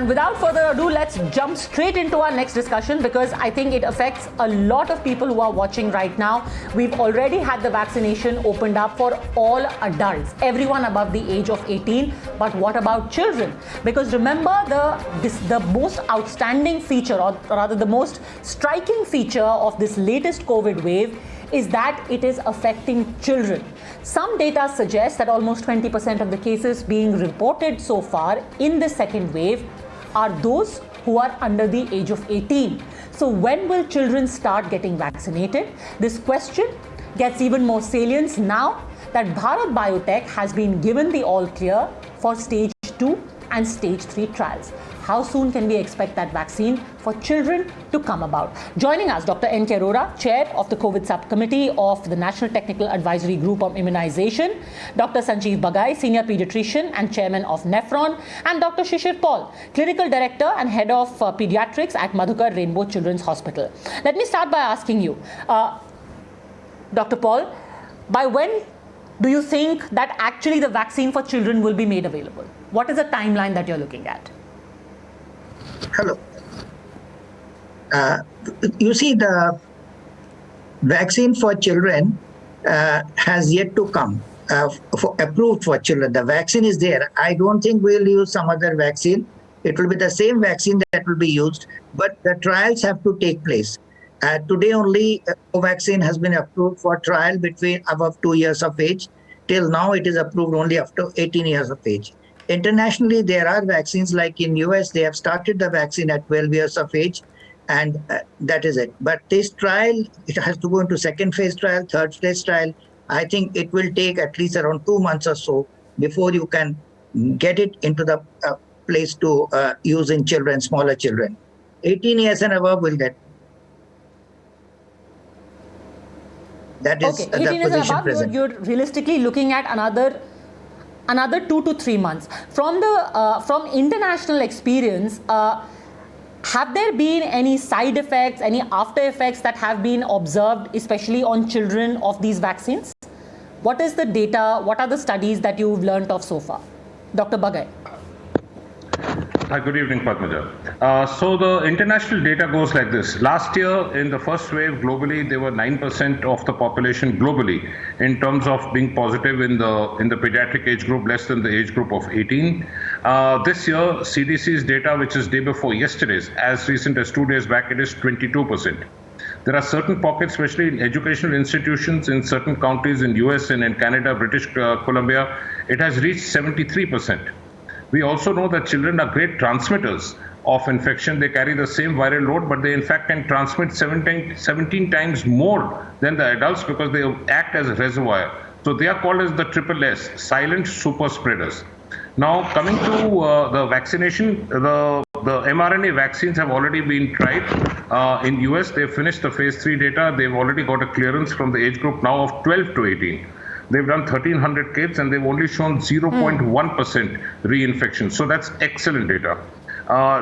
And without further ado, let's jump straight into our next discussion because I think it affects a lot of people who are watching right now. We've already had the vaccination opened up for all adults, everyone above the age of 18. But what about children? Because remember, the most outstanding feature, or rather the most striking feature of this latest COVID wave is that it is affecting children. Some data suggests that almost 20% of the cases being reported so far in the second wave are those who are under the age of 18. So when will children start getting vaccinated? This question gets even more salience now that Bharat Biotech has been given the all clear for stage 2 and stage 3 trials. How soon can we expect that vaccine for children to come about? Joining us, Dr. N.K. Arora, Chair of the COVID Subcommittee of the National Technical Advisory Group on Immunization, Dr. Sanjeev Bagai, Senior Pediatrician and Chairman of Nephron, and Dr. Shishir Paul, Clinical Director and Head of Pediatrics at Madhukar Rainbow Children's Hospital. Let me start by asking you, Dr. Paul, by when do you think that actually the vaccine for children will be made available? What is the timeline that you're looking at? Hello. You see, the vaccine for children has yet to come, approved for children. The vaccine is there. I don't think we'll use some other vaccine. It will be the same vaccine that will be used, but the trials have to take place. Today only Covaxin has been approved for trial between above 2 years of age. Till now it is approved only after 18 years of age. Internationally, there are vaccines like in US, they have started the vaccine at 12 years of age, and that is it. But this trial, it has to go into second phase trial, third phase trial. I think it will take at least around 2 months or so before you can get it into the place to use in children, smaller children. 18 years and above will get. That is okay, 18 years and above, present. you're realistically looking at another 2 to 3 months. From the from international experience, have there been any side effects, any after effects that have been observed, especially on children of these vaccines? What is the data? What are the studies that you've learned of so far? Dr. Bagai. Hi, good evening, Padmaja. So the international data goes like this. Last year, in the first wave globally, there were 9% of the population globally in terms of being positive in the pediatric age group, less than the age group of 18. This year, CDC's data, which is day before yesterday's, as recent as 2 days back, it is 22%. There are certain pockets, especially in educational institutions in certain counties in US and in Canada, British Columbia, it has reached 73%. We also know that children are great transmitters of infection. They carry the same viral load, but they in fact can transmit 17 times more than the adults because they act as a reservoir. So they are called as the triple S, silent super spreaders. Now coming to the vaccination, the mRNA vaccines have already been tried. In US, they've finished the phase 3 data. They've already got a clearance from the age group now of 12 to 18. They've done 1,300 kids and they've only shown 0.1% reinfection. So that's excellent data.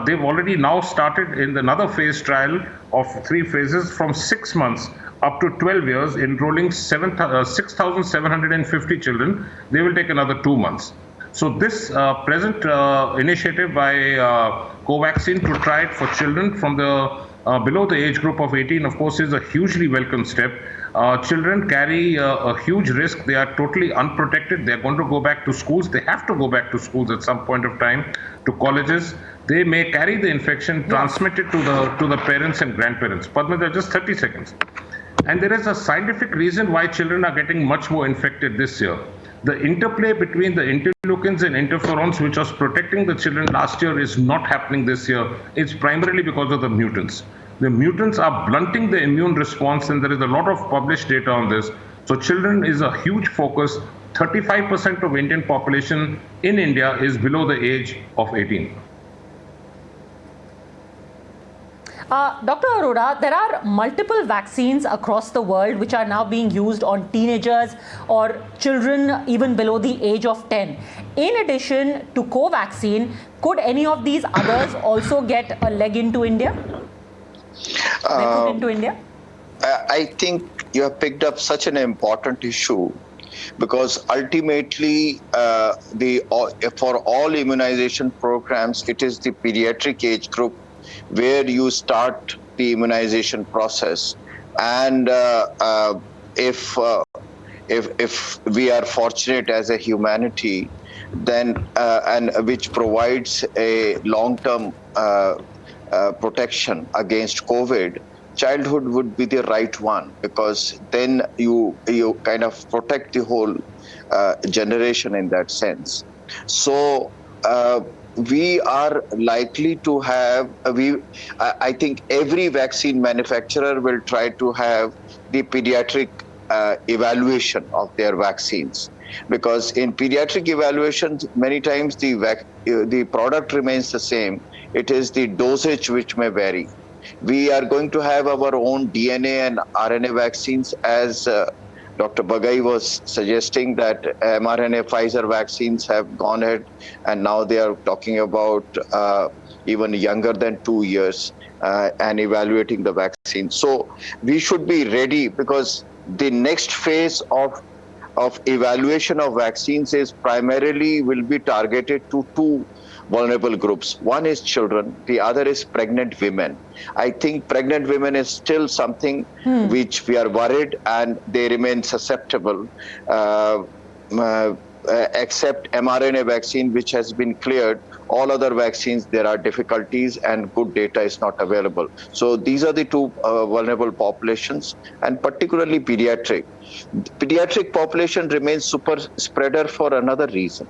They've already now started in another phase trial of 3 phases from 6 months up to 12 years, enrolling 6,750 children. They will take another 2 months. So this present initiative by Covaxin to try it for children from the below the age group of 18, of course, is a hugely welcome step. Children carry a huge risk. They are totally unprotected. They're going to go back to schools. They have to go back to schools at some point of time, to colleges. They may carry the infection, transmit it to the parents and grandparents. Padma, just 30 seconds. And there is a scientific reason why children are getting much more infected this year. The interplay between the interleukins and interferons, which was protecting the children last year, is not happening this year. It's primarily because of the mutants. The mutants are blunting the immune response, and there is a lot of published data on this. So children is a huge focus. 35% of Indian population in India is below the age of 18. Dr. Arora, there are multiple vaccines across the world which are now being used on teenagers or children even below the age of 10. In addition to Covaxin, could any of these others also get a leg into India? I think you have picked up such an important issue, because ultimately for all immunization programs, it is the pediatric age group where you start the immunization process. And if we are fortunate as a humanity, then and which provides a long-term protection against COVID, childhood would be the right one, because then you kind of protect the whole generation in that sense. So we are likely to have, I think every vaccine manufacturer will try to have the pediatric evaluation of their vaccines, because in pediatric evaluations, many times the product remains the same. It is the dosage which may vary. We are going to have our own DNA and RNA vaccines, as Dr. Bagai was suggesting that mRNA Pfizer vaccines have gone ahead, and now they are talking about even younger than 2 years and evaluating the vaccine. So we should be ready, because the next phase of evaluation of vaccines is primarily will be targeted to two vulnerable groups. One is children, the other is pregnant women. I think pregnant women is still something which we are worried, and they remain susceptible, except mRNA vaccine, which has been cleared. All other vaccines, there are difficulties and good data is not available. So these are the two vulnerable populations, and particularly pediatric. Pediatric population remains super spreader for another reason,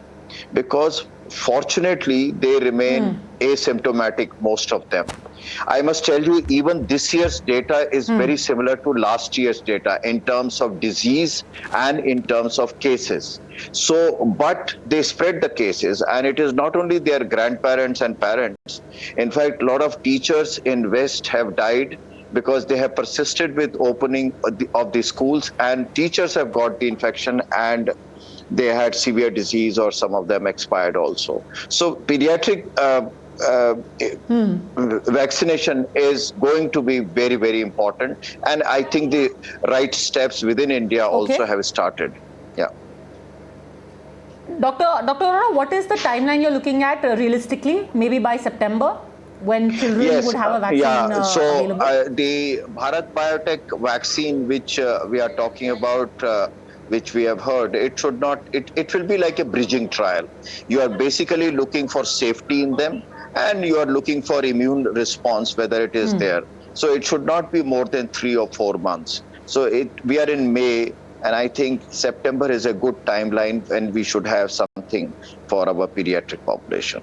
because fortunately they remain asymptomatic, most of them. I must tell you, even this year's data is very similar to last year's data in terms of disease and in terms of cases. So, but they spread the cases, and it is not only their grandparents and parents. In fact, a lot of teachers in West have died because they have persisted with opening of the schools, and teachers have got the infection and they had severe disease, or some of them expired also. So pediatric vaccination is going to be very, very important. And I think the right steps within India also have started. Yeah. Dr. Arora, what is the timeline you're looking at realistically? Maybe by September, when children would have a vaccine so available? the Bharat Biotech vaccine, which we are talking about, which we have heard, it should not, it will be like a bridging trial. You are basically looking for safety in them, and you are looking for immune response, whether it is there. So it should not be more than 3 or 4 months. So we are in May, and I think September is a good timeline when we should have something for our pediatric population.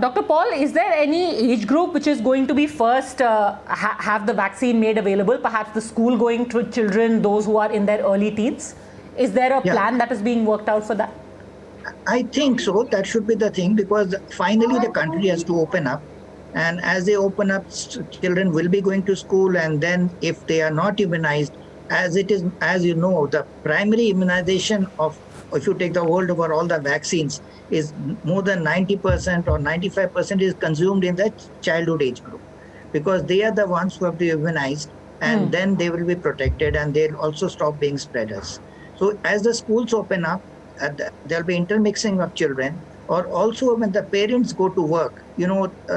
Dr. Paul, is there any age group which is going to be first have the vaccine made available? Perhaps the school-going children, those who are in their early teens? Is there a plan that is being worked out for that? I think so. That should be the thing, because finally the country has to open up. And as they open up, children will be going to school. And then if they are not immunized, as it is, as you know, the primary immunization of, if you take the world over, all the vaccines is more than 90% or 95% is consumed in the childhood age group, because they are the ones who have to be immunized, and then they will be protected, and they'll also stop being spreaders. So as the schools open up, there'll be intermixing of children, or also when the parents go to work,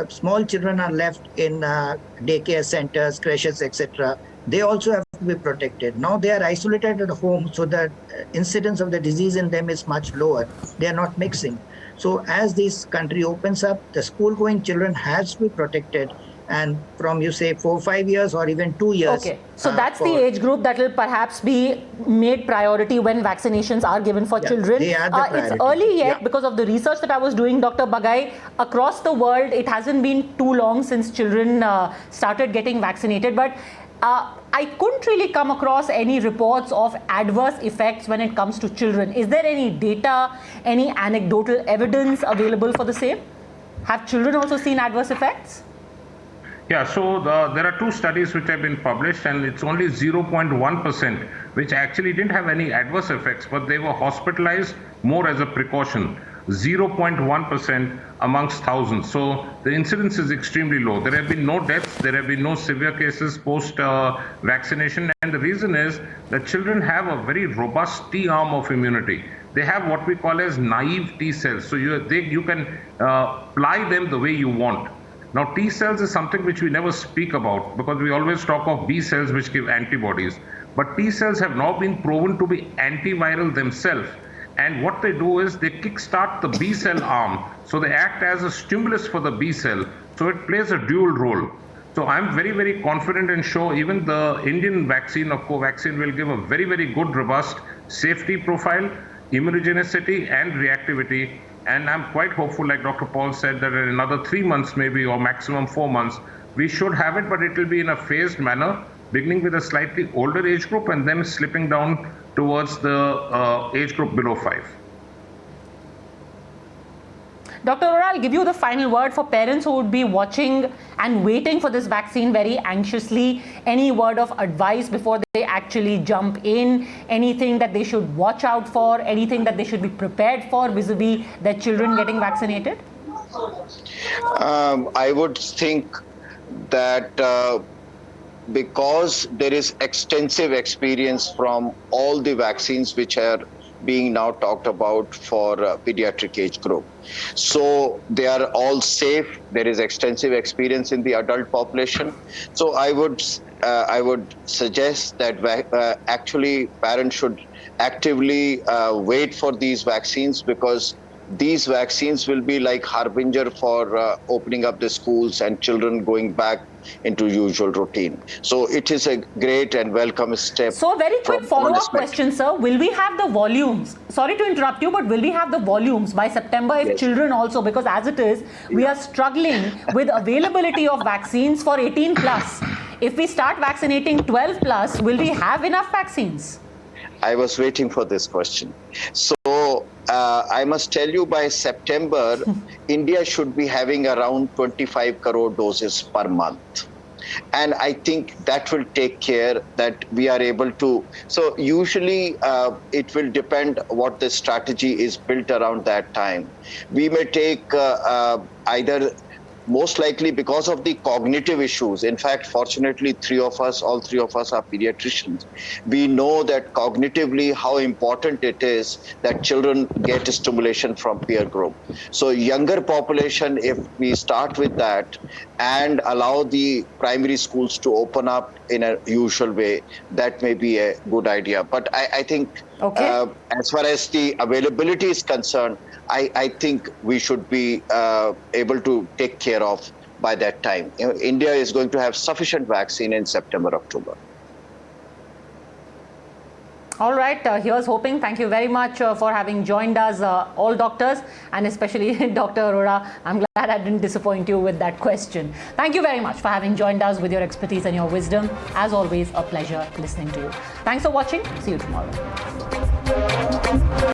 small children are left in daycare centers, creches, etc. They also have to be protected. Now they are isolated at home, so the incidence of the disease in them is much lower. They are not mixing. So as this country opens up, the school-going children has to be protected. And from, you say, 4 or 5 years or even 2 years. Okay, so that's the age group that will perhaps be made priority when vaccinations are given for children. They are the priority. It's early yet because of the research that I was doing, Dr. Bagai. Across the world, it hasn't been too long since children started getting vaccinated. But I couldn't really come across any reports of adverse effects when it comes to children. Is there any data, any anecdotal evidence available for the same? Have children also seen adverse effects? Yeah, so there are 2 studies which have been published, and it's only 0.1% which actually didn't have any adverse effects, but they were hospitalized more as a precaution. 0.1% amongst thousands. So the incidence is extremely low. There have been no deaths, there have been no severe cases post vaccination, and the reason is that children have a very robust T arm of immunity. they have what we call as naive T cells. So you can ply them the way you want. Now, T cells is something which we never speak about because we always talk of B cells which give antibodies. But T cells have now been proven to be antiviral themselves. And what they do is they kickstart the B cell arm. So they act as a stimulus for the B cell. So it plays a dual role. So I'm very, very confident and sure even the Indian vaccine of Covaxin will give a very, very good, robust safety profile, immunogenicity and reactivity. And I'm quite hopeful, like Dr. Paul said, that in another 3 months maybe or maximum 4 months, we should have it, but it will be in a phased manner, beginning with a slightly older age group and then slipping down towards the age group below 5. Dr. Arora, I'll give you the final word for parents who would be watching and waiting for this vaccine very anxiously. Any word of advice before they actually jump in? Anything that they should watch out for? Anything that they should be prepared for vis-a-vis their children getting vaccinated? I would think that because there is extensive experience from all the vaccines which are being now talked about for pediatric age group. So they are all safe. There is extensive experience in the adult population. So I would suggest that actually parents should actively wait for these vaccines, because these vaccines will be like harbinger for opening up the schools and children going back into usual routine. So it is a great and welcome step. So very quick follow-up question, sir. Will we have the volumes? Sorry to interrupt you, but will we have the volumes by September if children also? Because as it is, we are struggling with availability of vaccines for 18 plus. If we start vaccinating 12 plus, will we have enough vaccines? I was waiting for this question. So I must tell you, by September, India should be having around 25 crore doses per month. And I think that will take care that we are able to. So usually it will depend what the strategy is built around that time. We may take either, most likely because of the cognitive issues. In fact, fortunately, all three of us are pediatricians. We know that cognitively how important it is that children get stimulation from peer group. So younger population, if we start with that and allow the primary schools to open up in a usual way, that may be a good idea. But I think as far as the availability is concerned, I think we should be able to take care of by that time. India is going to have sufficient vaccine in September, October. All right, here's hoping. Thank you very much for having joined us, all doctors, and especially Dr. Arora. I'm glad I didn't disappoint you with that question. Thank you very much for having joined us with your expertise and your wisdom. As always, a pleasure listening to you. Thanks for watching. See you tomorrow.